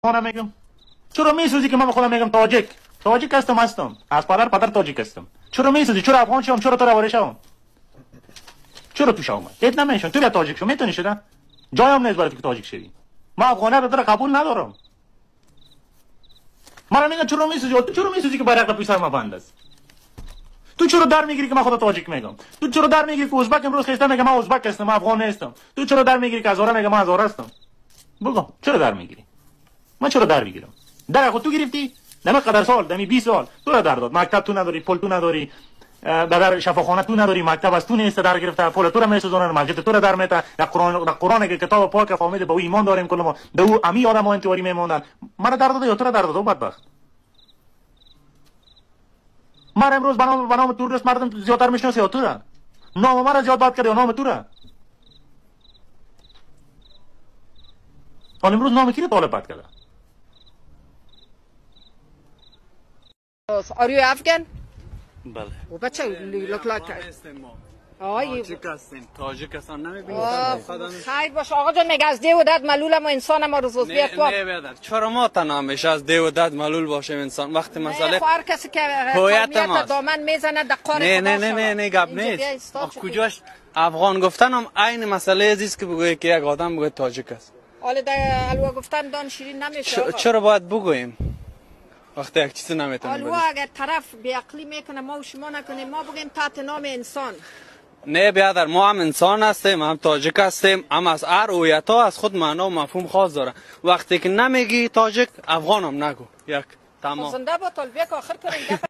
خودم میگم چرا میسوزی که من خودم میگم تاجیک هستم از پدر تاجیک هستم. چرا میسوزی؟ چرا افغان شوم؟ چرا تو رواره شوم؟ چرا تو شوم؟ دیت نمیشون تو بیا تاجیک شو میتونی شدن جایم نیست برای که تاجیک شوی. ما افغانه رو قبول ندارم. مرا میگن چرا میسوزی؟ تو چرا میسوزی که برق پیش سر ما بند است؟ تو چرا در میگیری که من خودت تاجیک میگم؟ تو چرا در میگیری که ازبک امروز خسته میگه من ازبک هستم من افغان نیستم؟ تو چرا در میگیری که هزاره میگه من هزاره هستم؟ بگو چرا در میگیری؟ من چرا در میگیرم؟ در خود تو گرفتی؟ نمی قدر سال دمی 20 سال تو را در داد. مکتب تو نداری، پول تو نداری، در شفاخانه تو نداری، مکتب از تو نیست در گرفته، پول تو را میسوزونن، مسجد تو را در میته، در قرآن که کتاب پاک فهمیده به او ایمان داریم کل ما به او امی آدم‌ها انتواری میمونن. مرا در داد یا تو را در داد بدبخت؟ من امروز بنام تورست مردم زیادتر میشناسی یا تو را؟ نام مرا زیاد بد کردی یا نام تو را؟ حالا امروز نام کی رو طالب بد کرده؟ Are you Afghan? بله. و بچه look like آقای تاجیک هستن نمیبینید؟ خیر باش آقا جان میگه از دیو داد ملول ما انسان ما رو زوز بیاد نه بیادر چرا ما تنها میشه از دیو داد ملول باشیم انسان وقتی مسئله هر کسی که هویت ما دامن میزنه در قار نه گپ نیست. کجاش افغان گفتنم عین مسئله است که بگویی که یک آدم بگه تاجیک است. حالا در الوا گفتن دان شیرین نمیشه. چرا باید بگوییم وقتی یک چیزی نمیتونیم الوا اگر طرف بی عقلی میکنه ما و شما نکنیم ما بگیم تحت نام انسان. نه بیادر ما هم انسان هستیم هم تاجیک هستیم هم از هر هویت ها از خود معنا و مفهوم خاص داره. وقتی که نمیگی تاجیک افغان هم نگو یک تمام. زنده با طالبیه که آخر کنیم